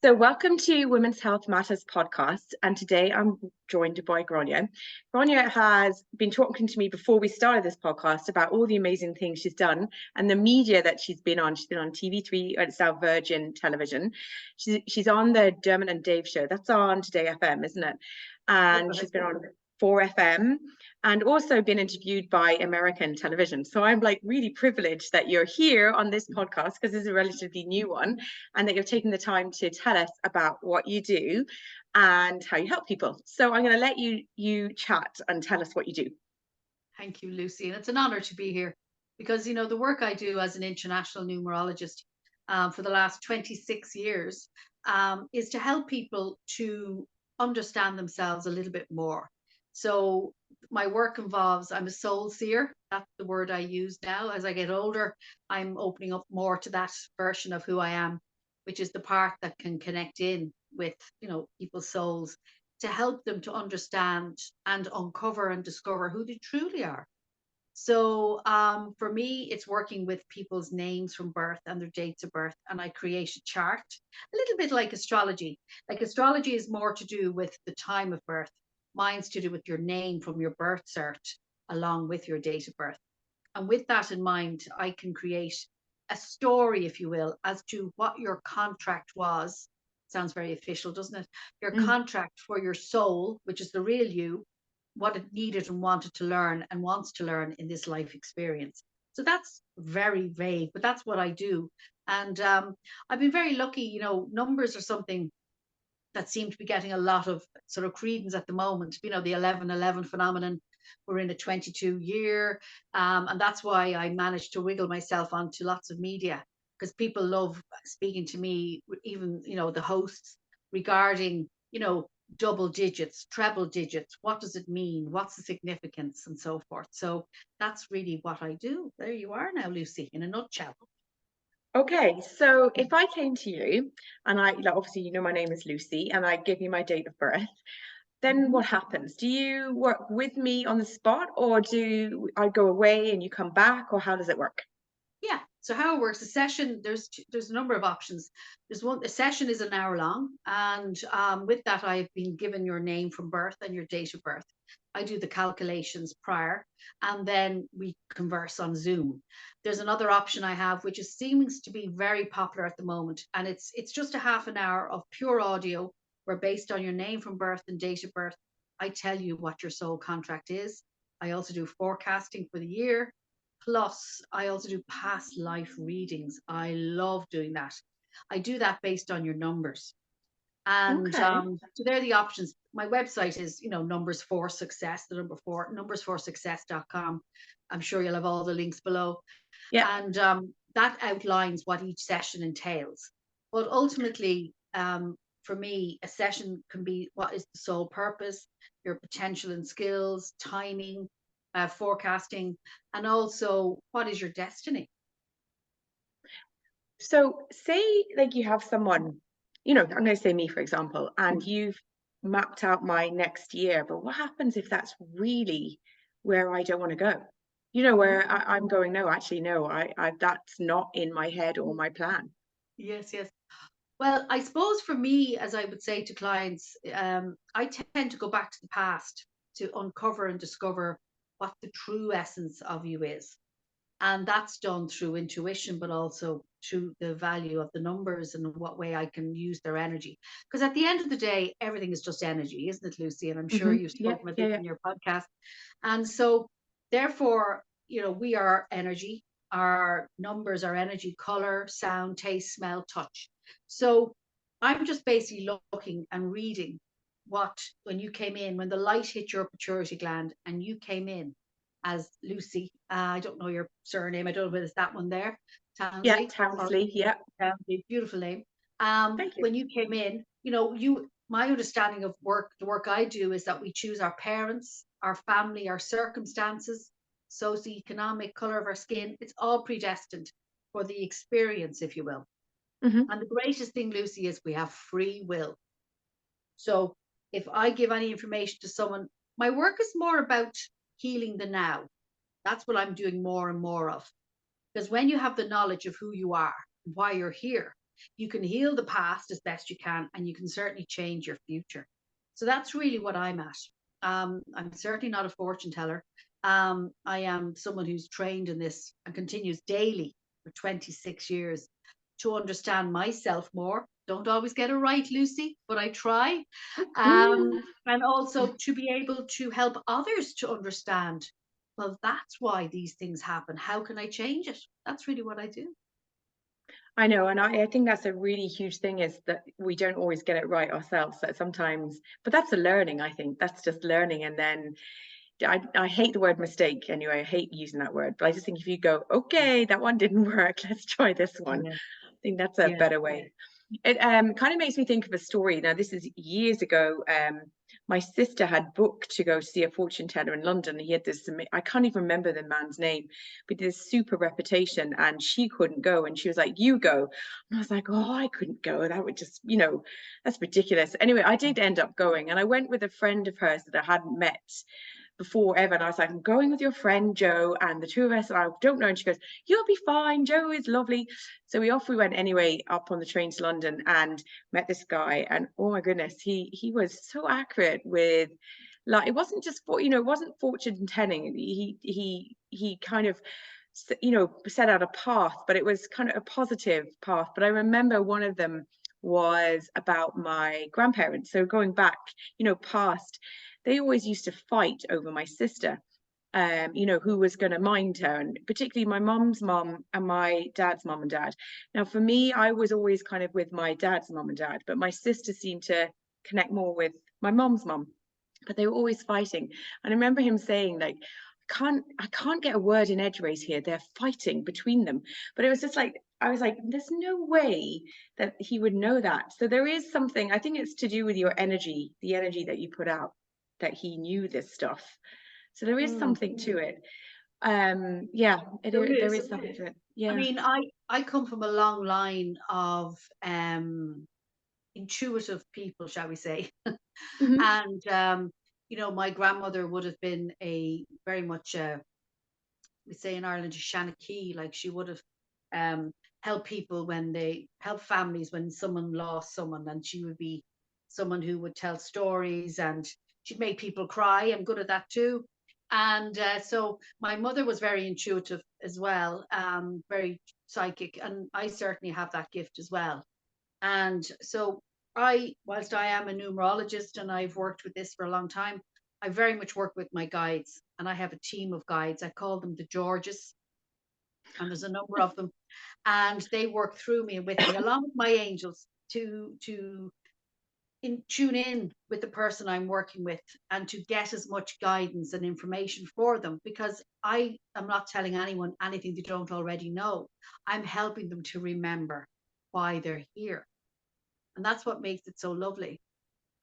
So, welcome to Women's Health Matters podcast. And today I'm joined by Grainne. Grainne has been talking to me before we started this podcast about all the amazing things she's done and the media that she's been on. She's been on TV3, it's now Virgin Television. She's on the Dermot and Dave show. That's on Today FM, isn't it? And she's been on 4FM and also been interviewed by American television. So I'm like really privileged that you're here on this podcast because this is a relatively new one and that you're taking the time to tell us about what you do and how you help people. So I'm going to let you chat and tell us what you do. Thank you, Lucy. And it's an honor to be here because, the work I do as an international numerologist for the last 26 years is to help people to understand themselves a little bit more. So my work involves, I'm a soul seer. That's the word I use now. As I get older, I'm opening up more to that version of who I am, which is the part that can connect in with, people's souls to help them to understand and uncover and discover who they truly are. So for me, it's working with people's names from birth and their dates of birth. And I create a chart, a little bit like astrology. Like astrology is more to do with the time of birth. Mine's to do with your name from your birth cert along with your date of birth. And with that in mind, I can create a story, if you will, as to what your contract was. Sounds very official, doesn't it? Your contract for your soul, which is the real you, what it needed and wanted to learn and wants to learn in this life experience. So that's very vague, but that's what I do. And I've been very lucky, numbers are something that seem to be getting a lot of sort of credence at the moment. The 1111 phenomenon. We're in a 22 year. And that's why I managed to wiggle myself onto lots of media because people love speaking to me, even, the hosts regarding, double digits, treble digits. What does it mean? What's the significance and so forth? So that's really what I do. There you are now, Lucy, in a nutshell. Okay, so if I came to you and obviously my name is Lucy and I give you my date of birth, then what happens? Do you work with me on the spot or do I go away and you come back, or how does it work? Yeah. So how it works, a session, there's a number of options. A session is an hour long, and with that, I've been given your name from birth and your date of birth. I do the calculations prior, and then we converse on Zoom. There's another option I have, which seems to be very popular at the moment, and it's just a half an hour of pure audio, where based on your name from birth and date of birth, I tell you what your soul contract is. I also do forecasting for the year. Plus, I also do past life readings. I love doing that. I do that based on your numbers. And Okay. so they're the options. My website is, numbers for success, the number four, numbersforsuccess.com. I'm sure you'll have all the links below. Yeah. And that outlines what each session entails. But ultimately, for me, a session can be what is the sole purpose, your potential and skills, timing, forecasting, and also what is your destiny. So say like you have someone, I'm going to say me, for example, and you've mapped out my next year, but what happens if that's really where I don't want to go? Where I'm going, no, actually, no, that's not in my head or my plan. Yes, yes. Well, I suppose for me, as I would say to clients, I tend to go back to the past to uncover and discover what the true essence of you is. And that's done through intuition, but also through the value of the numbers and what way I can use their energy. Because at the end of the day, everything is just energy, isn't it, Lucy? And I'm sure you've Yeah, spoken about yeah, this yeah. in your podcast. And so, therefore, we are energy. Our numbers are energy, color, sound, taste, smell, touch. So I'm just basically looking and reading when you came in, when the light hit your pituitary gland and you came in as Lucy. I don't know your surname. I don't know whether it's that one there. Yeah, Townsley. Townsley, yeah. Townsley, beautiful name. Thank you. When you came in, my understanding of the work I do is that we choose our parents, our family, our circumstances, socioeconomic, color of our skin. It's all predestined for the experience, if you will. And the greatest thing, Lucy, is we have free will. So if I give any information to someone, my work is more about healing the now. That's what I'm doing more and more of. Because when you have the knowledge of who you are, why you're here, you can heal the past as best you can, and you can certainly change your future. So that's really what I'm at. I'm certainly not a fortune teller. I am someone who's trained in this and continues daily for 26 years to understand myself more. Don't always get it right, Lucy, but I try. And also to be able to help others to understand, well, that's why these things happen. How can I change it? That's really what I do. I know, and I think that's a really huge thing, is that we don't always get it right ourselves. That sometimes, but that's a learning. I think that's just learning, and then I hate the word mistake anyway. I hate using that word, but I just think if you go, okay, that one didn't work, let's try this one. Yeah, I think that's a yeah. better way. It kind of makes me think of a story. Now, this is years ago. My sister had booked to go see a fortune teller in London. He had this, I can't even remember the man's name, but this super reputation, and she couldn't go. And she was like, you go. And I was like, oh, I couldn't go. That would just, that's ridiculous. Anyway, I did end up going, and I went with a friend of hers that I hadn't met before ever. And I was like, I'm going with your friend Joe, and the two of us, and I don't know. And she goes, you'll be fine. Joe is lovely. So we went anyway, up on the train to London, and met this guy. And oh my goodness, he was so accurate with, like, it wasn't just for, it wasn't fortune telling. He kind of, set out a path, but it was kind of a positive path. But I remember one of them was about my grandparents. So going back, past, they always used to fight over my sister, who was going to mind her, and particularly my mom's mom and my dad's mom and dad. Now, for me, I was always kind of with my dad's mom and dad, but my sister seemed to connect more with my mom's mom, but they were always fighting. And I remember him saying, like, I can't get a word in edgeways here. They're fighting between them. But it was just like, I was like, there's no way that he would know that. So there is something, I think it's to do with your energy, the energy that you put out, that he knew this stuff. So there is Mm, something to it. Yeah, there there is. is something to it. I Yeah. mean, I come from a long line of intuitive people, shall we say. Hmm. And my grandmother would have been a very much we say in Ireland, a Shanachie, like she would have helped people when they help families when someone lost someone, and she would be someone who would tell stories, and she'd make people cry. I'm good at that too. And so my mother was very intuitive as well, very psychic, and I certainly have that gift as well. And so whilst I am a numerologist and I've worked with this for a long time, I very much work with my guides, and I have a team of guides. I call them the Georges, and there's a number of them, and they work through me and with me, along with my angels, to tune in with the person I'm working with and to get as much guidance and information for them, because I am not telling anyone anything they don't already know. I'm helping them to remember why they're here. And that's what makes it so lovely.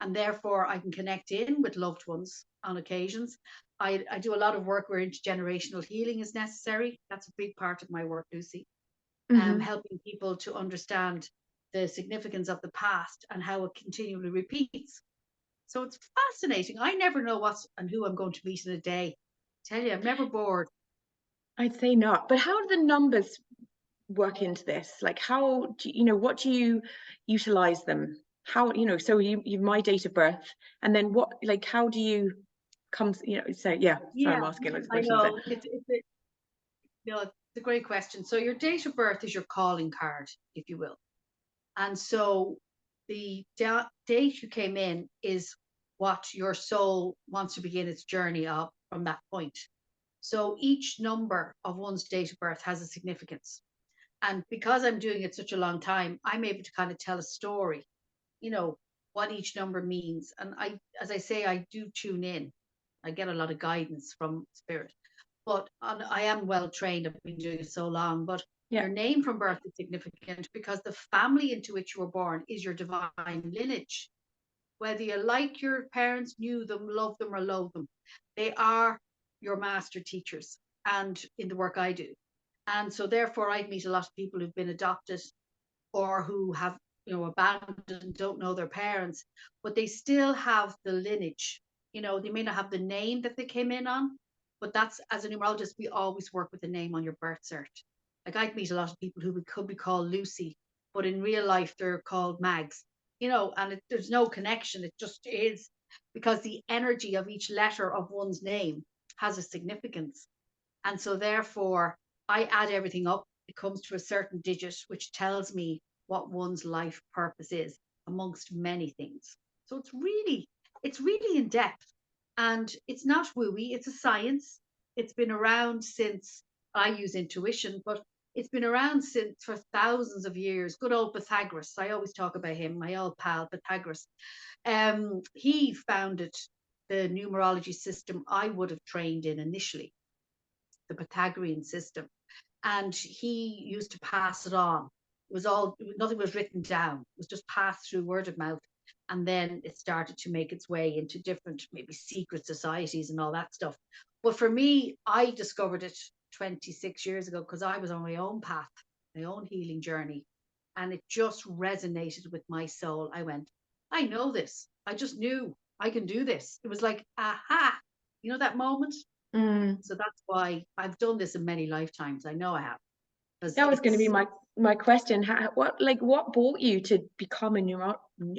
And therefore, I can connect in with loved ones on occasions. I do a lot of work where intergenerational healing is necessary. That's a big part of my work, Lucy. Hmm. Helping people to understand the significance of the past and how it continually repeats. So it's fascinating. I never know what and who I'm going to meet in a day. I tell you, I'm never bored. I'd say not. But how do the numbers work into this? Like, how do what do you utilize them? How, so you my date of birth, and then what, like, how do you come, so yeah, sorry, I'm Yeah, asking loads of I questions there. know. It's a great question. So your date of birth is your calling card, if you will. And so the date you came in is what your soul wants to begin its journey of from that point. So each number of one's date of birth has a significance. And because I'm doing it such a long time, I'm able to kind of tell a story, you know, what each number means. And as I say, I do tune in. I get a lot of guidance from spirit, but I am well trained. I've been doing it so long. But Yeah. your name from birth is significant because the family into which you were born is your divine lineage. Whether you like your parents, knew them, love them, or loathe them, they are your master teachers. And in the work I do, and so therefore I meet a lot of people who've been adopted or who have abandoned, don't know their parents, but they still have the lineage. They may not have the name that they came in on, but that's, as a numerologist, we always work with the name on your birth cert. Like I'd meet a lot of people who could be called Lucy, but in real life they're called mags, and there's no connection. It just is, because the energy of each letter of one's name has a significance. And so therefore I add everything up. It comes to a certain digit, which tells me what one's life purpose is, amongst many things. So it's really in depth, and it's not wooey, it's a science. It's been around since, I use intuition, but it's been around since for thousands of years. Good old Pythagoras. I always talk about him, my old pal Pythagoras. He founded the numerology system I would have trained in initially, the Pythagorean system. And he used to pass it on. It was all, nothing was written down. It was just passed through word of mouth. And then it started to make its way into different, maybe secret societies and all that stuff. But for me, I discovered it 26 years ago because I was on my own path, my own healing journey. And it just resonated with my soul. I went, I know this. I just knew I can do this. It was like, aha, that moment. Mm. So that's why I've done this in many lifetimes. I know I have. Because That was going to be it's my question. What brought you to become a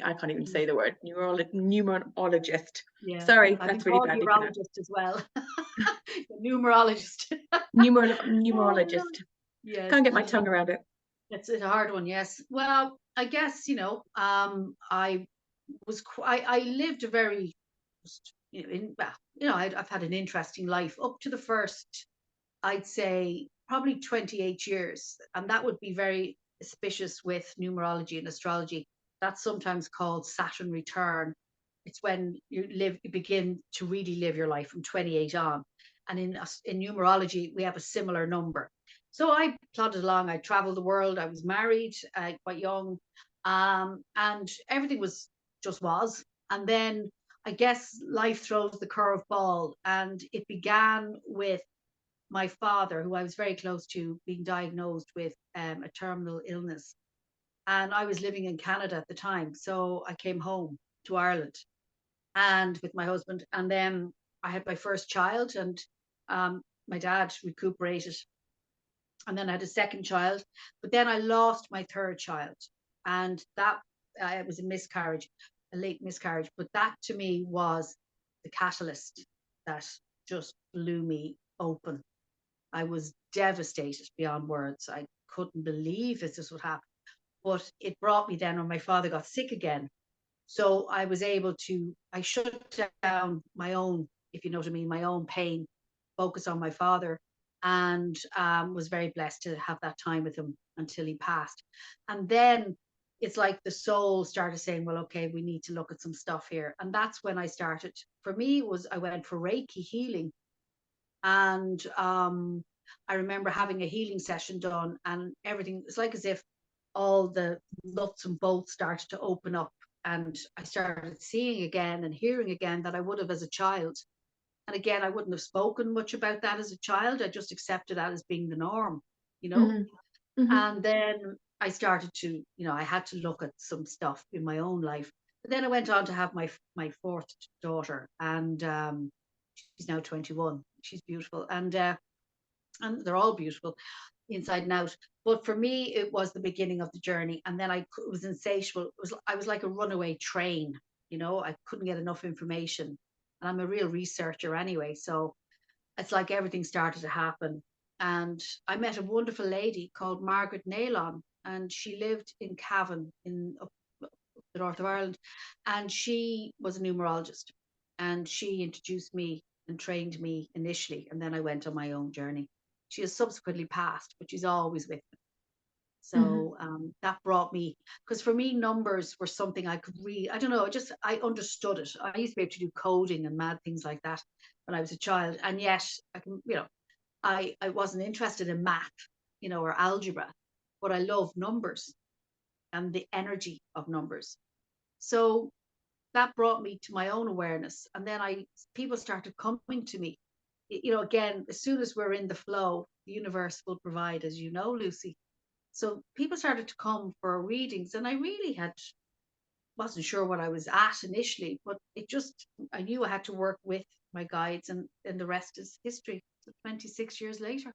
I can't even say the word, numerologist. yeah. Sorry, I've been that's really called badly pronounced. urologist as well. Numerologist. Oh, no. Numerologist. Yes, Can't get my that's tongue around it. a hard one. Yes. Well, I guess I I lived a very, I've had an interesting life up to the first, I'd say, probably 28 years. And that would be very auspicious with numerology and astrology. That's sometimes called Saturn return. It's when you begin to really live your life from 28 on. And in numerology, we have a similar number. So I plodded along. I traveled the world. I was married quite young. And everything was. And then I guess life throws the curveball. And it began with my father, who I was very close to, being diagnosed with a terminal illness. And I was living in Canada at the time. So I came home to Ireland and with my husband. And then I had my first child, and my dad recuperated. And then I had a second child. But then I lost my third child. And that it was a miscarriage, a late miscarriage. But that to me was the catalyst that just blew me open. I was devastated beyond words. I couldn't believe this would happen. But it brought me then when my father got sick again. So I was able to, I shut down my own, if you know what I mean, my own pain, focus on my father, and was very blessed to have that time with him until he passed. And then it's like the soul started saying, well, okay, we need to look at some stuff here. And that's when I started. For me, I went for Reiki healing. And I remember having a healing session done, and everything, it's like as if all the nuts and bolts started to open up, and I started seeing again and hearing again that I would have as a child. And again, I wouldn't have spoken much about that as a child. I just accepted that as being the norm, you know. Mm-hmm. Mm-hmm. And then I started to, I had to look at some stuff in my own life. But then I went on to have my fourth daughter, and she's now 21. She's beautiful, and they're all beautiful inside and out. But for me, it was the beginning of the journey, and then it was insatiable. I was like a runaway train. I couldn't get enough information, and I'm a real researcher anyway. So it's like everything started to happen, and I met a wonderful lady called Margaret Nailon, and she lived in Cavan in up the north of Ireland, and she was a numerologist, and she introduced me and trained me initially, and then I went on my own journey. She has subsequently passed, but she's always with me. Mm-hmm. So that brought me, because for me, numbers were something I could read. I don't know, I understood it. I used to be able to do coding and mad things like that when I was a child. And yet I can, I wasn't interested in math, or algebra, but I love numbers and the energy of numbers. So that brought me to my own awareness. And then people started coming to me. Again, as soon as we're in the flow, the universe will provide, as you know, Lucy. So people started to come for readings, and I really wasn't sure what I was at initially, but I knew I had to work with my guides, and the rest is history. So 26 years later.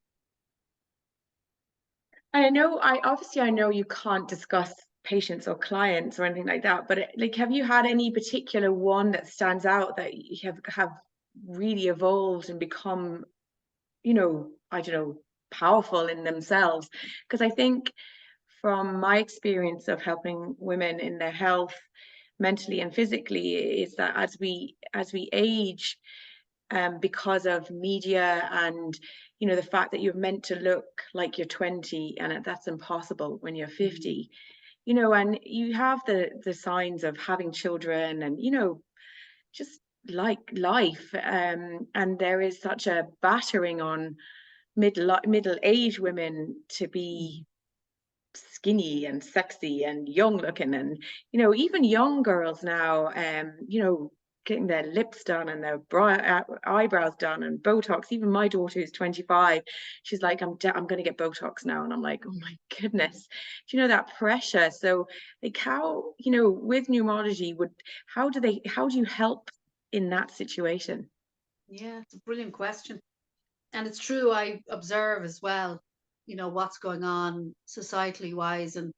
I know, I know you can't discuss patients or clients or anything like that, but like, have you had any particular one that stands out that you have really evolved and become, I don't know, powerful in themselves? Because I think from my experience of helping women in their health, mentally and physically, is that as we age, because of media and the fact that you're meant to look like you're 20, and that's impossible when you're 50, and you have the signs of having children, and just like life, and there is such a battering on middle-aged women to be skinny and sexy and young looking, and even young girls now, getting their lips done and their eyebrows done and Botox. Even my daughter, who's 25, she's like, I'm going to get Botox now, and I'm like, oh my goodness, that pressure. So like, how, with numerology, how do you help in that situation? Yeah, it's a brilliant question. And it's true, I observe as well, what's going on societally wise. And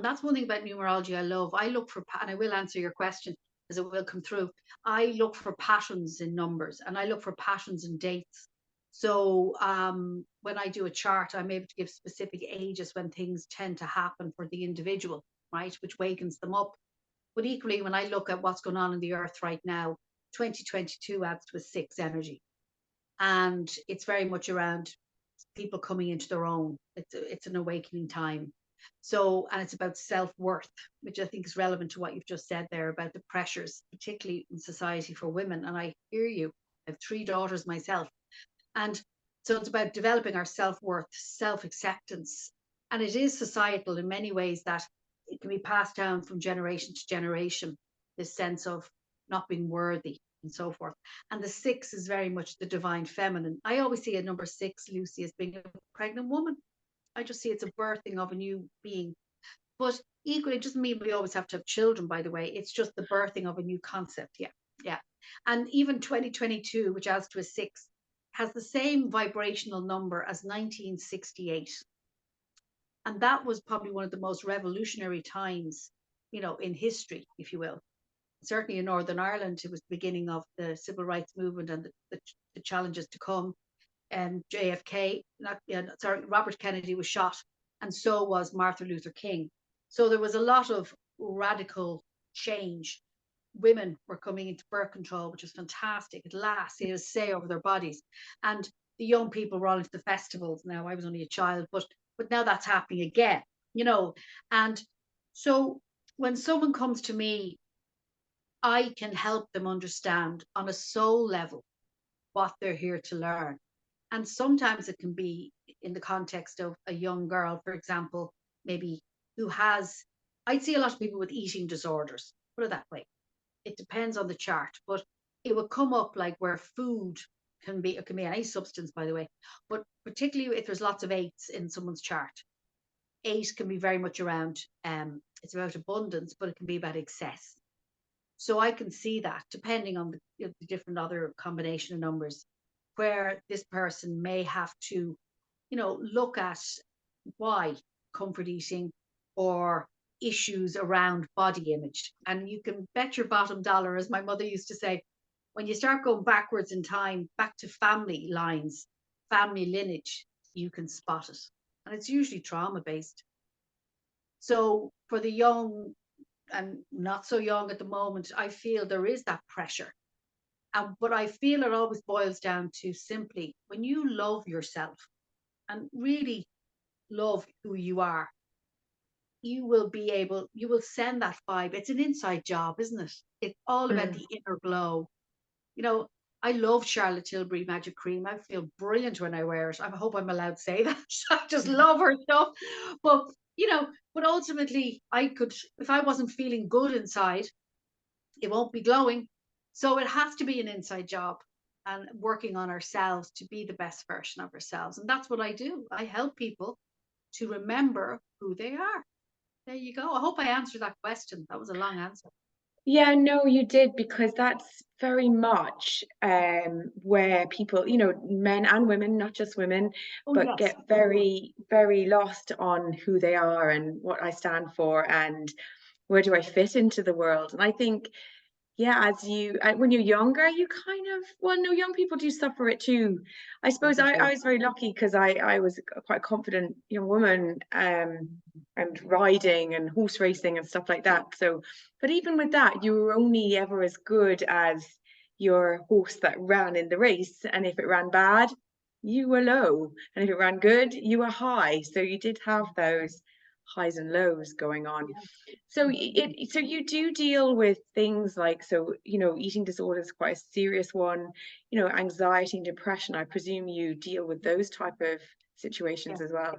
that's one thing about numerology I love. I look for, and I will answer your question as it will come through. I look for patterns in numbers and I look for patterns in dates. So when I do a chart, I'm able to give specific ages when things tend to happen for the individual, right, which wakens them up. But equally, when I look at what's going on in the earth right now, 2022 adds to a six energy. And it's very much around people coming into their own. It's an awakening time. So, and it's about self worth, which I think is relevant to what you've just said there about the pressures, particularly in society for women. And I hear you. I have three daughters myself. And so it's about developing our self worth, self acceptance. And it is societal in many ways that it can be passed down from generation to generation, this sense of not being worthy and so forth. And the six is very much the divine feminine. I always see a number six, Lucy, as being a pregnant woman. I just see it's a birthing of a new being. But equally, it doesn't mean we always have to have children, by the way. It's just the birthing of a new concept. Yeah. Yeah. And even 2022, which adds to a six, has the same vibrational number as 1968. And that was probably one of the most revolutionary times, in history, if you will. Certainly in Northern Ireland, it was the beginning of the civil rights movement and the challenges to come. And JFK, Robert Kennedy was shot, and so was Martin Luther King. So there was a lot of radical change. Women were coming into birth control, which was fantastic. At last, they had a say over their bodies, and the young people were all into the festivals. Now, I was only a child, but now that's happening again, And so when someone comes to me, I can help them understand on a soul level what they're here to learn. And sometimes it can be in the context of a young girl, for example, maybe who has, I'd see a lot of people with eating disorders, put it that way. It depends on the chart, but it would come up like where food it can be any substance, by the way, but particularly if there's lots of eights in someone's chart. Eight can be very much around, it's about abundance, but it can be about excess. So I can see that depending on the different other combination of numbers, where this person may have to, look at why comfort eating or issues around body image. And you can bet your bottom dollar, as my mother used to say, when you start going backwards in time, back to family lines, family lineage, you can spot it. And it's usually trauma based. So for the young and not so young at the moment, I feel there is that pressure. But I feel it always boils down to simply when you love yourself and really love who you are, you will send that vibe. It's an inside job, isn't it? It's all about Mm. the inner glow. You know, I love Charlotte Tilbury Magic Cream. I feel brilliant when I wear it. I hope I'm allowed to say that. I just love her stuff. But, but ultimately, if I wasn't feeling good inside, it won't be glowing. So it has to be an inside job and working on ourselves to be the best version of ourselves. And that's what I do. I help people to remember who they are. There you go. I hope I answered that question. That was a long answer. Yeah, no, you did, because that's very much where people, men and women, not just women, Oh, but yes. get very, very lost on who they are and what I stand for and where do I fit into the world. And I think, yeah, when you're younger, you kind of, well, no, young people do suffer it too. I Oh, suppose they I do. was very lucky because I was quite a confident young woman, and riding and horse racing and stuff like that. So, but even with that, you were only ever as good as your horse that ran in the race. And if it ran bad, you were low. And if it ran good, you were high. So you did have those highs and lows going on. Yeah. So you do deal with things like, so, eating disorder is quite a serious one, anxiety and depression. I presume you deal with those type of Yeah. situations as well.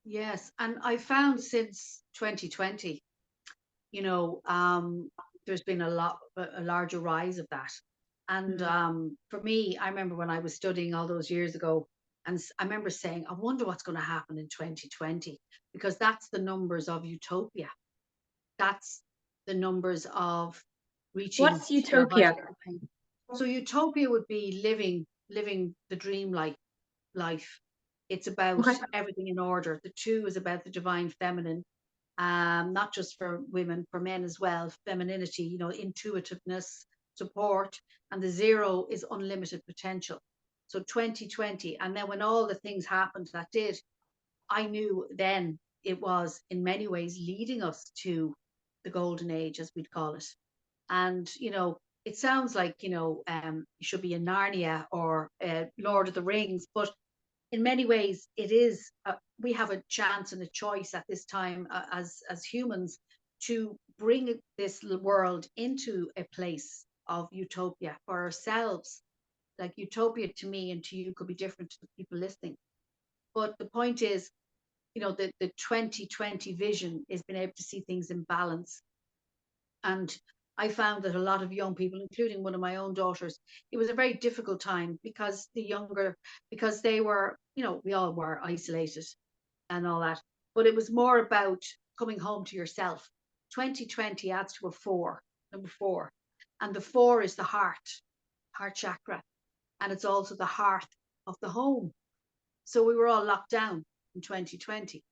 Yes. And I found since 2020, you know, there's been a larger rise of that. And Mm. for me, I remember when I was studying all those years ago, and I remember saying, I wonder what's going to happen in 2020, because that's the numbers of utopia. That's the numbers of reaching What's your height utopia? of pain. So utopia would be living the dream life. It's about Okay. everything in order. The two is about the divine feminine, not just for women, for men as well. Femininity, intuitiveness, support, and the zero is unlimited potential. So 2020, and then when all the things happened that did, I knew then it was in many ways leading us to the golden age, as we'd call it. And it sounds like it should be a Narnia or Lord of the Rings, but in many ways it is. We have a chance and a choice at this time, as humans, to bring this world into a place of utopia for ourselves. Like utopia to me and to you could be different to the people listening, but the point is, the 2020 vision is being able to see things in balance. And I found that a lot of young people, including one of my own daughters, it was a very difficult time because they were, we all were isolated and all that. But it was more about coming home to yourself. 2020 adds to a four, number four. And the four is the heart chakra. And it's also the hearth of the home. So we were all locked down in 2020.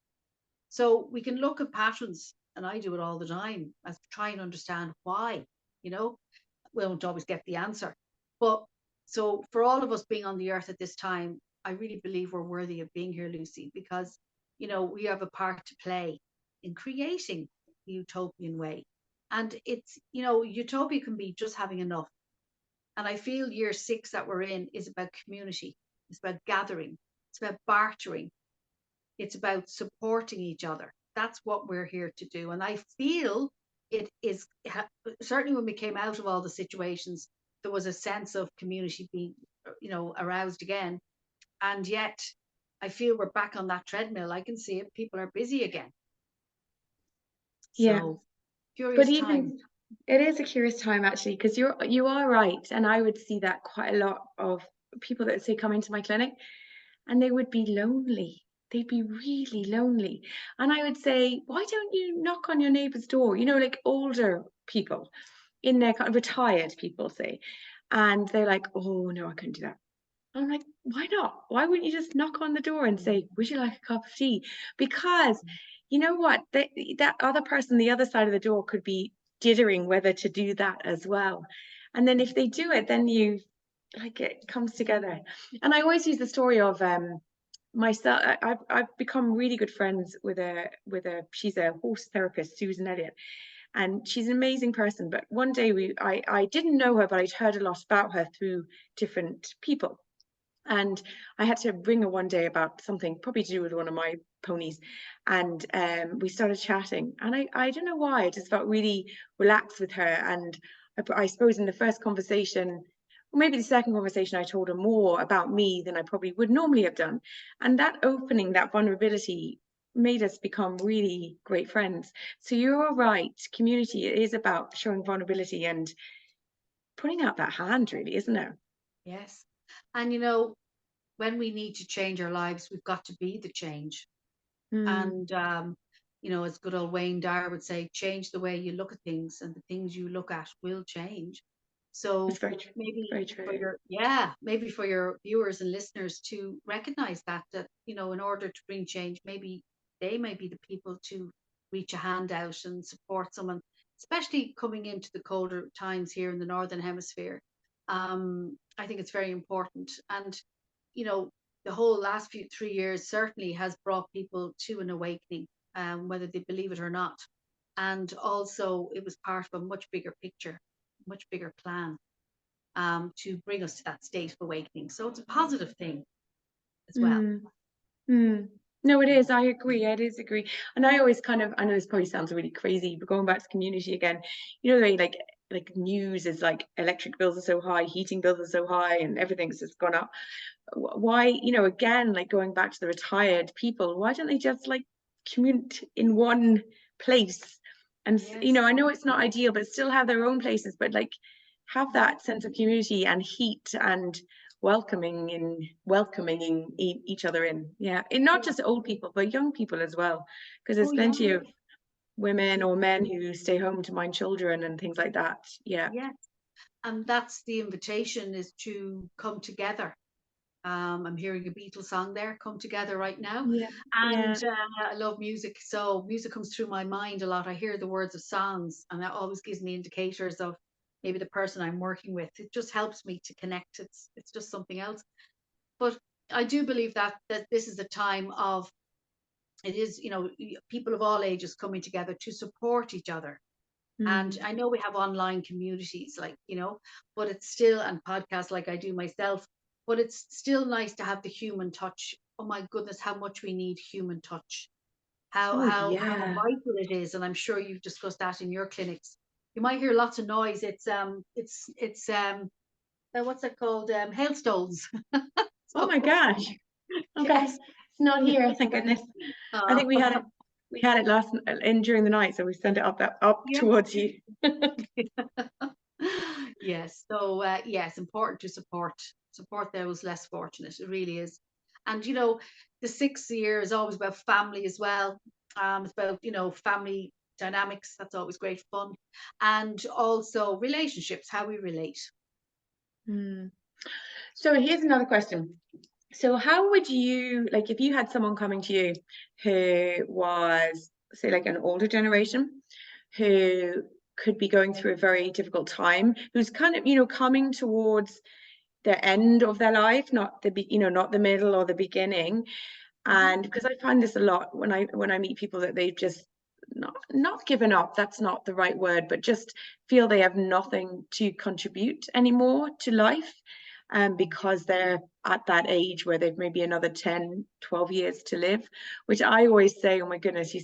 So we can look at patterns, and I do it all the time, as try and understand why. You know, we don't always get the answer, but so for all of us being on the earth at this time, I really believe we're worthy of being here, Lucy, because we have a part to play in creating the utopian way. And it's utopia can be just having enough. And I feel year 6 that we're in is about community. It's about gathering. It's about bartering. It's about supporting each other. That's what we're here to do. And I feel it is certainly when we came out of all the situations, there was a sense of community being, aroused again. And yet I feel we're back on that treadmill. I can see it. People are busy again. Yeah. So But curious time. even it is a curious time, actually, because you are right. And I would see that quite a lot of people that say come into my clinic, and they would be lonely. They'd be really lonely. And I would say, why don't you knock on your neighbor's door? Like older people in their kind of retired people say. And they're like, oh no, I couldn't do that. I'm like, why not? Why wouldn't you just knock on the door and say, would you like a cup of tea? Because you know what? That other person, the other side of the door, could be jittering whether to do that as well. And then if they do it, then it comes together. And I always use the story of myself. I've become really good friends with a she's a horse therapist, Susan Elliott, and she's an amazing person. But one day I didn't know her, but I'd heard a lot about her through different people. And I had to ring her one day about something probably to do with one of my ponies. And we started chatting. And I don't know why, I just felt really relaxed with her. And I suppose in the first conversation, or maybe the second conversation, I told her more about me than I probably would normally have done. And that opening, that vulnerability made us become really great friends. So you're right, community is about showing vulnerability and putting out that hand, really, isn't it? Yes. And when we need to change our lives, we've got to be the change. Mm. And as good old Wayne Dyer would say, change the way you look at things, and the things you look at will change. It's So very true. maybe Very for true. your viewers and listeners to recognize that in order to bring change, maybe they may be the people to reach a hand out and support someone, especially coming into the colder times here in the Northern Hemisphere. I think it's very important. And, you know, the whole last 3 years certainly has brought people to an awakening, whether they believe it or not. And also, it was part of a much bigger picture, much bigger plan, to bring us to that state of awakening. So it's a positive thing as well. Mm. Mm. No, it is. I agree. I disagree. And I always I know this probably sounds really crazy, but going back to community again, the way like news is like electric bills are so high, heating bills are so high, and everything's just gone up. Why, again, like going back to the retired people, why don't they just like commute in one place? And Yes. I know it's not ideal, but still have their own places, but like have that sense of community and heat and welcoming each other in. Yeah, and not Yeah. just old people, but young people as well, because there's Oh, yeah. plenty of women or men who stay home to mind children and things like that. Yeah. Yes. And that's the invitation, is to come together. I'm hearing a Beatles song there, "Come Together" right now. Yeah. And Yeah. I love music. So music comes through my mind a lot. I hear the words of songs, and that always gives me indicators of maybe the person I'm working with. It just helps me to connect. It's just something else. But I do believe that this is a time of, it is, people of all ages coming together to support each other. And Mm. I know we have online communities, like, but it's still, and podcasts like I do myself, but it's still nice to have the human touch. Oh my goodness, how much we need human touch. How Oh how yeah. vital it is. And I'm sure you've discussed that in your clinics. You might hear lots of noise. It's what's that called? Hailstones. Oh So my gosh. Okay, yes. it's not here, thank goodness. I Uh, think we had it last in during the night, so we sent it up yeah. towards you. Yes. So it's important to support those less fortunate. It really is. And the 6 year is always about family as well. It's about family dynamics. That's always great fun, and also relationships, how we relate. Hmm. So here's another question. So how would you, like, if you had someone coming to you who was, say, like an older generation, who could be going through a very difficult time, who's kind of, coming towards the end of their life, not not the middle or the beginning. Mhm. And because I find this a lot when I meet people, that they've just not given up, that's not the right word, but just feel they have nothing to contribute anymore to life, because they're at that age where they've maybe another 10, 12 years to live, which I always say, oh my goodness,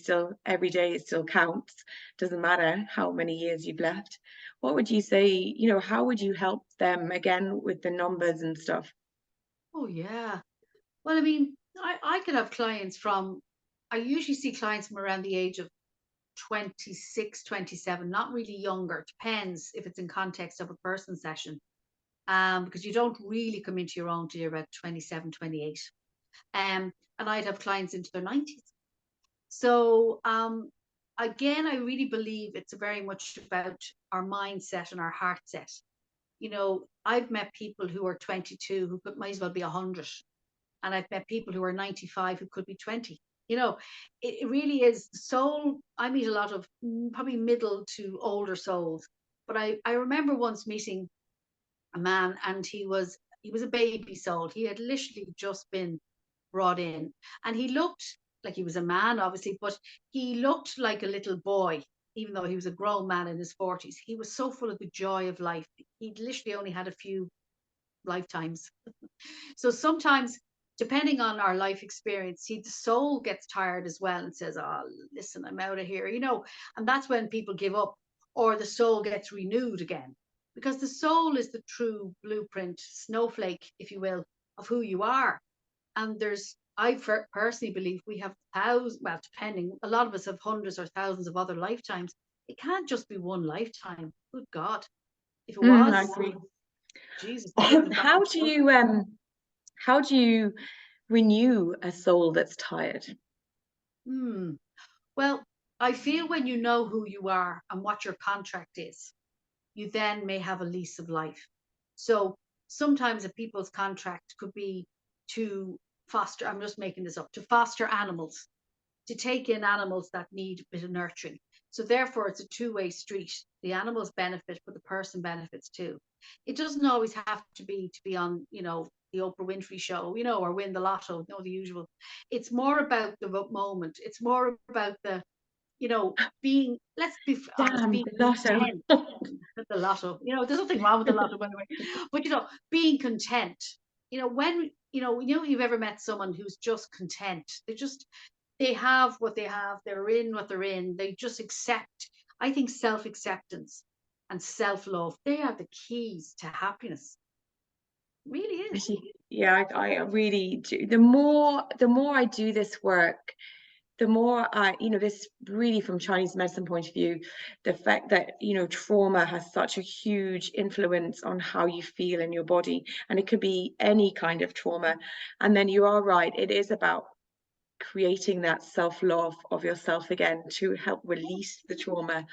every day still counts, doesn't matter how many years you've left. What would you say, how would you help them again with the numbers and stuff? Oh yeah. Well, I mean, I could have clients from. I usually see clients from around the age of 26, 27, not really younger. Depends if it's in context of a person session. Because you don't really come into your own till you're about 27, 28. And I'd have clients into their 90s. So, again, I really believe it's very much about our mindset and our heart set. I've met people who are 22 who might as well be 100. And I've met people who are 95 who could be 20. It really is the soul. I meet a lot of, probably middle to older souls. But I remember once meeting a man, and he was a baby soul. He had literally just been brought in, and he looked like he was a man, obviously, but he looked like a little boy, even though he was a grown man in his 40s. He was so full of the joy of life. He'd literally only had a few lifetimes. So sometimes, depending on our life experience, see, the soul gets tired as well and says, "Oh, listen, I'm out of here," and that's when people give up, or the soul gets renewed again, because the soul is the true blueprint, snowflake, if you will, of who you are. And I personally believe we have thousands, well, depending, a lot of us have hundreds or thousands of other lifetimes. It can't just be one lifetime. Good God. If it I was, agree. Jesus, we wouldn't have How gotten. do you renew a soul that's tired? Hmm. Well, I feel when you know who you are and what your contract is, you then may have a lease of life. So sometimes a people's contract could be to foster, I'm just making this up, to foster animals, to take in animals that need a bit of nurturing. So therefore, it's a two-way street. The animals benefit, but the person benefits too. It doesn't always have to be on, the Oprah Winfrey show, or win the lotto, the usual. It's more about the moment. It's more about being, let's be honest, Damn, being the lotto. content. The lotto, there's nothing wrong with the lotto, by the way, but being content. When you've ever met someone who's just content, they have what they have, they're in what they're in, they just accept. I think self-acceptance and self-love, they are the keys to happiness. It really is. Yeah, I really do. The more I do this work, the more this really from Chinese medicine point of view, the fact that, trauma has such a huge influence on how you feel in your body, and it could be any kind of trauma. And then you are right, it is about creating that self-love of yourself again to help release the trauma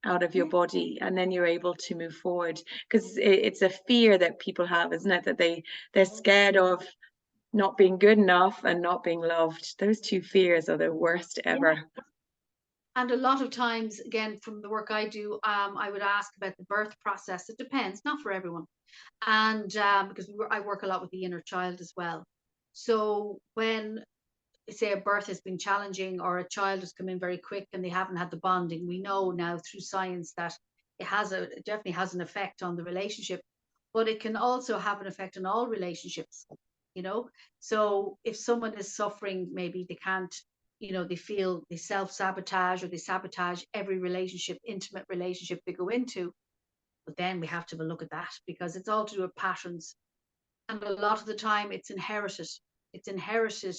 out of your body, and then you're able to move forward, because it's a fear that people have, isn't it, that they're scared of not being good enough and not being loved. Those two fears are the worst ever. And a lot of times, again, from the work I do, I would ask about the birth process. It depends, not for everyone. And because I work a lot with the inner child as well. So when, say, a birth has been challenging, or a child has come in very quick and they haven't had the bonding, we know now through science that it definitely has an effect on the relationship, but it can also have an effect on all relationships. So if someone is suffering, maybe they can't, they feel they self-sabotage, or they sabotage every relationship, intimate relationship they go into. But then we have to have a look at that, because it's all to do with patterns, and a lot of the time it's inherited. It's inherited.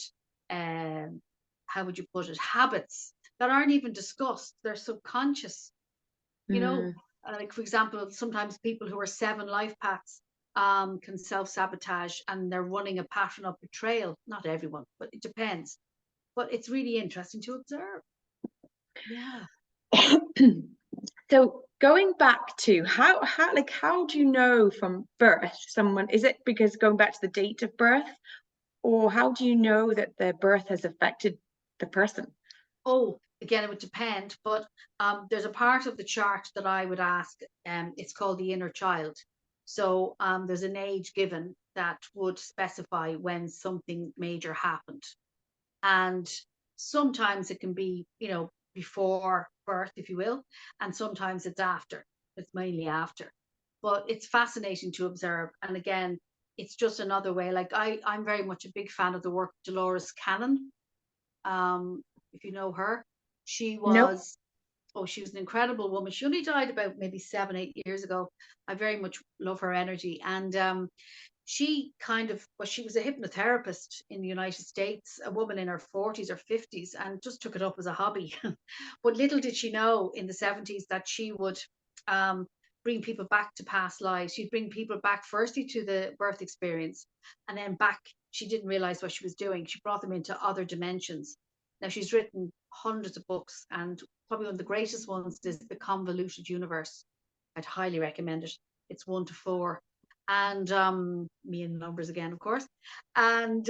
How would you put it? Habits that aren't even discussed. They're subconscious. You know, Mm. like, for example, sometimes people who are 7 life paths can self-sabotage, and they're running a pattern of betrayal. Not everyone, but it depends. But it's really interesting to observe. Yeah. So going back to how do you know from birth someone, is it because going back to the date of birth, or how do you know that their birth has affected the person? Oh, again, it would depend, but there's a part of the chart that I would ask. It's called the inner child. So there's an age given that would specify when something major happened. And sometimes it can be, before birth, if you will, and sometimes it's after. It's mainly after. But it's fascinating to observe. And again, it's just another way. Like, I'm very much a big fan of the work of Dolores Cannon. If you know her, she Nope. was, oh, she was an incredible woman. She only died about maybe 7, 8 years ago. I very much love her energy. And she kind of, well, she was a hypnotherapist in the United States, a woman in her 40s or 50s, and just took it up as a hobby. But little did she know in the 70s that she would um, bring people back to past lives. She'd bring people back firstly to the birth experience, and then back. She didn't realize what she was doing. She brought them into other dimensions. Now, she's written hundreds of books, and probably one of the greatest ones is The Convoluted Universe. I'd highly recommend it. It's 1 to 4, and me and numbers again, of course. And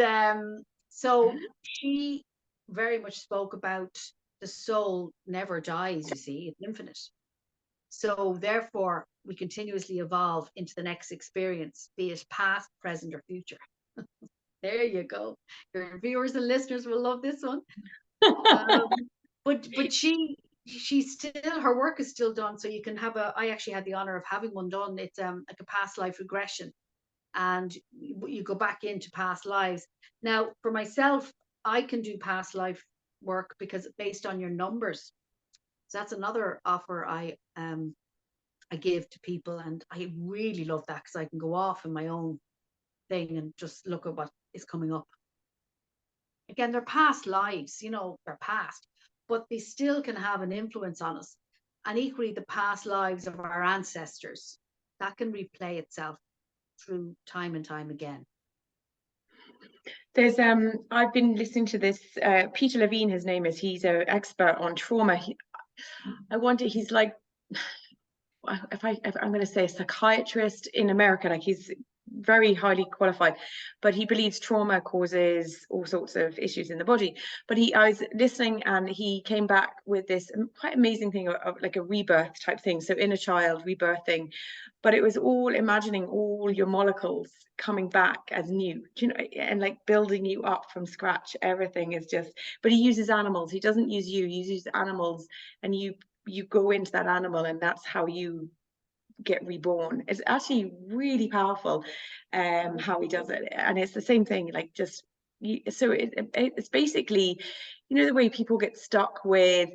so she very much spoke about the soul never dies, you see, it's infinite. So therefore, we continuously evolve into the next experience, be it past, present, or future. There you go. Your viewers and listeners will love this one. Um, but she's still, her work is still done. So you can have I actually had the honor of having one done. It's like a past life regression, and you go back into past lives. Now, for myself, I can do past life work because it's based on your numbers. So that's another offer I give to people, and I really love that because I can go off in my own thing and just look at what is coming up. Again, they're past lives, they're past, but they still can have an influence on us. And equally, the past lives of our ancestors, that can replay itself through time and time again. There's I've been listening to this Peter Levine, his name is. He's an expert on trauma. I wonder, he's like, if I'm going to say a psychiatrist in America, like he's very highly qualified, but he believes trauma causes all sorts of issues in the body. But I was listening, and he came back with this quite amazing thing of like a rebirth type thing. So inner child rebirthing, but it was all imagining all your molecules coming back as new, do you know, and like building you up from scratch. Everything is just, but he uses animals. He doesn't use you, he uses animals, and you go into that animal, and that's how you get reborn. It's actually really powerful how he does it. And it's the same thing, like just it's basically, you know, the way people get stuck with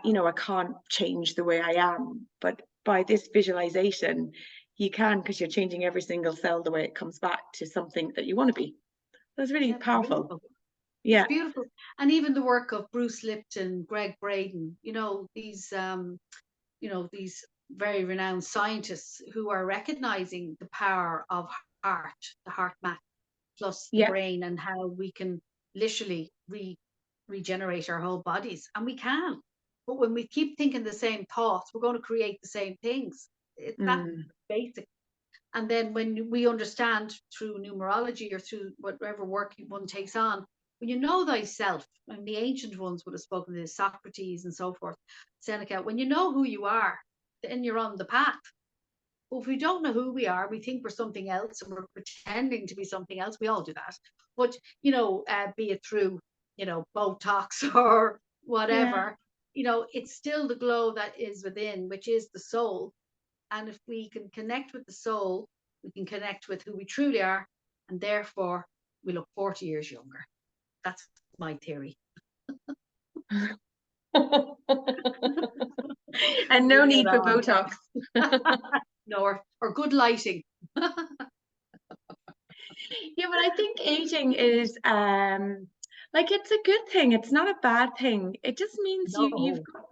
you know, I can't change the way I am, but by this visualization you can, because you're changing every single cell the way it comes back to something that you want to be. That's really Yeah, it's powerful. beautiful. It's Yeah. beautiful. And even the work of Bruce Lipton, Greg Braden, these very renowned scientists who are recognizing the power of the heart math plus the Yeah. brain, and how we can literally regenerate our whole bodies. And we can. But when we keep thinking the same thoughts, we're going to create the same things. It's that basic. And then when we understand through numerology or through whatever work one takes on, when you know thyself, and the ancient ones would have spoken to Socrates and so forth, Seneca, when you know who you are, then you're on the path. But if we don't know who we are, we think we're something else and we're pretending to be something else. We all do that. But, be it through, Botox or Yeah. whatever, it's still the glow that is within, which is the soul. And if we can connect with the soul, we can connect with who we truly are, and therefore we look 40 years younger. That's my theory. And no need for Botox. No, or good lighting. Yeah, but I think aging is like, it's a good thing. It's not a bad thing. It just means you've No. got,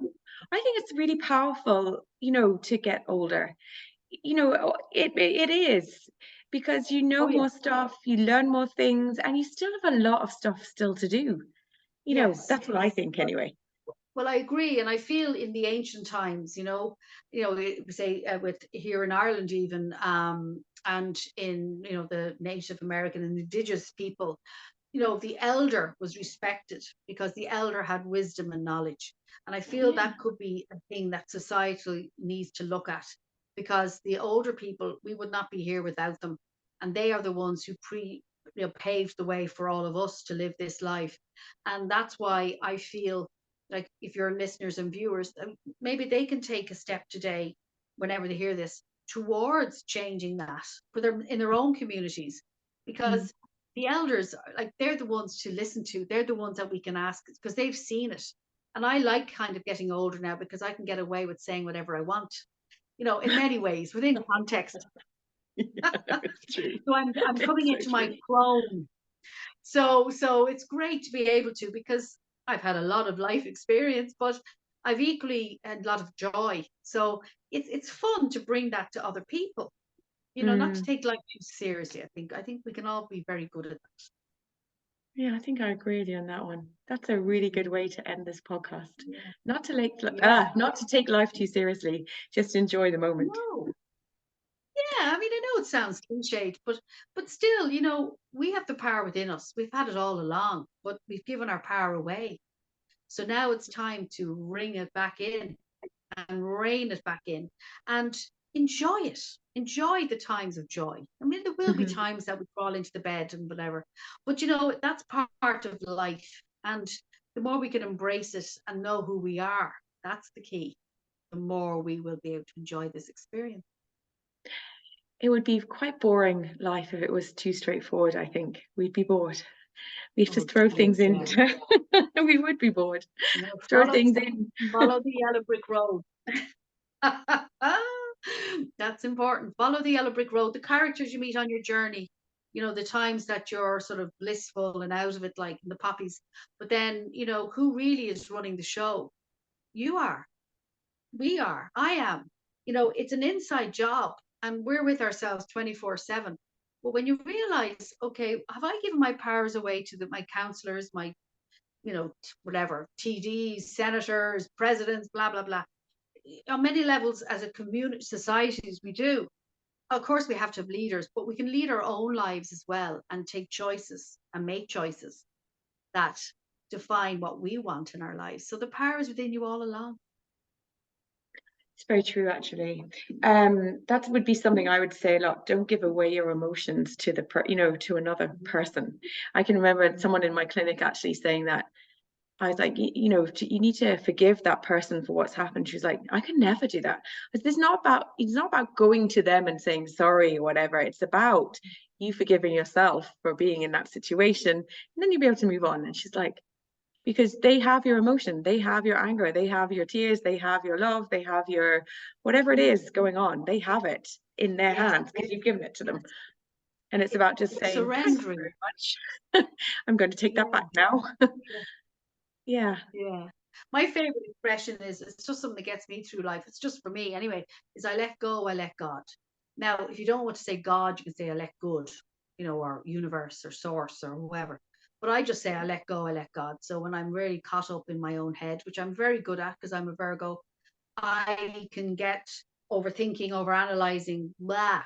I think it's really powerful, you know, to get older. You know, it is, because you know Oh, yeah. more stuff, you learn more things, and you still have a lot of stuff still to do. You know, Yes. that's what I think anyway. Well, I agree, and I feel in the ancient times, we say with here in Ireland even, and in the Native American and Indigenous people, the elder was respected because the elder had wisdom and knowledge. And I feel Yeah. that could be a thing that society needs to look at, because the older people, we would not be here without them. And they are the ones who paved the way for all of us to live this life. And that's why I feel like, if your listeners and viewers, maybe they can take a step today, whenever they hear this, towards changing that for in their own communities, Mm. because the elders, like, they're the ones to listen to. They're the ones that we can ask, because they've seen it. And I like kind of getting older now, because I can get away with saying whatever I want, in many ways within context. Yeah, it's true. So I'm coming It's so into my true. chrome. So it's great to be able to, because I've had a lot of life experience, but I've equally had a lot of joy. So it's fun to bring that to other people. Not to Mm. take life too seriously. I think we can all be very good at that. Yeah, I think I agree with you on that one. That's a really good way to end this podcast. Yeah. Yeah. Not to take life too seriously, just enjoy the moment. No. Yeah, I mean, I know it sounds cliched, but still, we have the power within us. We've had it all along, but we've given our power away. So now it's time to ring it back in and rein it back in, and enjoy it. Enjoy the times of joy. I mean, there will be Mhm. times that we crawl into the bed and whatever, but that's part of life. And the more we can embrace it and know who we are, that's the key. The more we will be able to enjoy this experience. It would be quite boring life if it was too straightforward, I think. We'd be bored. We have to Oh, throw things geez, in. yeah. We would be bored. Throw Follow things in. follow the yellow brick road. That's important. Follow the yellow brick road. The characters you meet on your journey, the times that you're sort of blissful and out of it, like in the poppies. But then, who really is running the show? You are. We are. I am. It's an inside job, and we're with ourselves 24/7. But when you realize, okay, have I given my powers away to my counselors, my, whatever, TDs, senators, presidents, blah, blah, blah. On many levels, as a community, societies, we do. Of course, we have to have leaders, but we can lead our own lives as well and take choices and make choices that define what we want in our lives. So the power is within you all along. It's very true, actually. That would be something I would say a lot. Don't give away your emotions to to another person. I can remember someone in my clinic actually saying that. I was like, you need to forgive that person for what's happened. She's like, I can never do that. It's not about going to them and saying sorry or whatever. It's about you forgiving yourself for being in that situation, and then you'll be able to move on. And she's like, because they have your emotion, they have your anger, they have your tears, they have your love, they have your whatever it is going on. They have it in their hands because you've given it to them. And it's about just saying, thank you very much. I'm going to take that back now. Yeah. My favorite expression is, it's just something that gets me through life. It's just for me anyway, is I let go, I let God. Now, if you don't want to say God, you can say I let good, or universe or source or whoever. But I just say I let go, I let God. So when I'm really caught up in my own head, which I'm very good at because I'm a Virgo, I can get overthinking, overanalyzing, blah,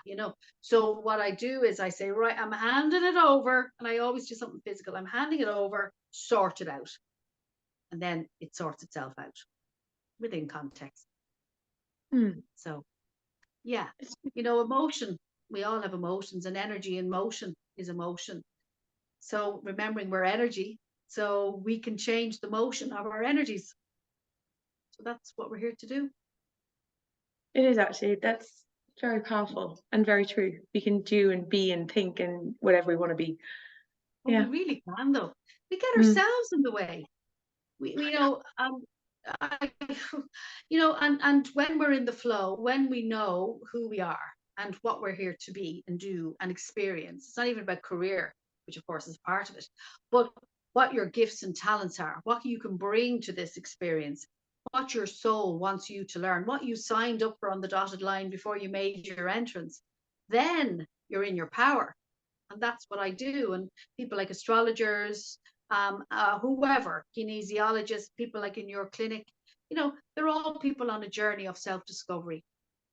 So what I do is I say, right, I'm handing it over, and I always do something physical. I'm handing it over, sort it out. And then it sorts itself out within context. So, yeah, emotion, we all have emotions, and energy in motion is emotion. So remembering we're energy, so we can change the motion of our energies. So that's what we're here to do. It is actually, that's very powerful and very true. We can do and be and think and whatever we want to be. Well, we really can, though. We get ourselves in the way. And when we're in the flow, when we know who we are and what we're here to be and do and experience, it's not even about career, which of course is part of it, but what your gifts and talents are, what you can bring to this experience, what your soul wants you to learn, what you signed up for on the dotted line before you made your entrance, then you're in your power. And that's what I do. And people like astrologers, whoever, kinesiologists, people like in your clinic, they're all people on a journey of self-discovery.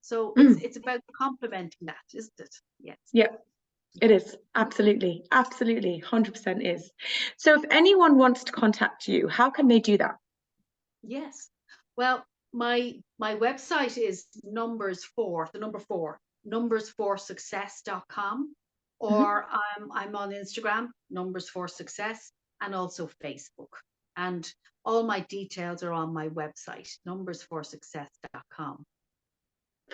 So it's about complementing that, isn't it? Yes. Yeah, it is. Absolutely. Absolutely. 100% is. So if anyone wants to contact you, how can they do that? Yes. Well, my website is numbers 4, numbers4success.com, or I'm on Instagram, numbers4success, and also Facebook. And all my details are on my website, numbers4success.com.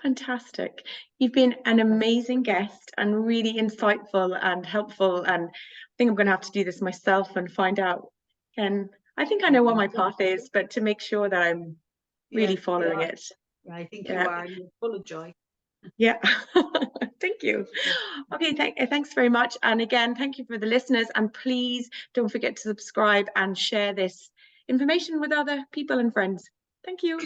Fantastic. You've been an amazing guest and really insightful and helpful. And I think I'm going to have to do this myself and find out. And I think I know what my path is, but to make sure that I'm really following it. Yeah, I think you are. You're full of joy. Yeah. Thank you. Okay, thanks very much. And again, thank you for the listeners. And please don't forget to subscribe and share this information with other people and friends. Thank you.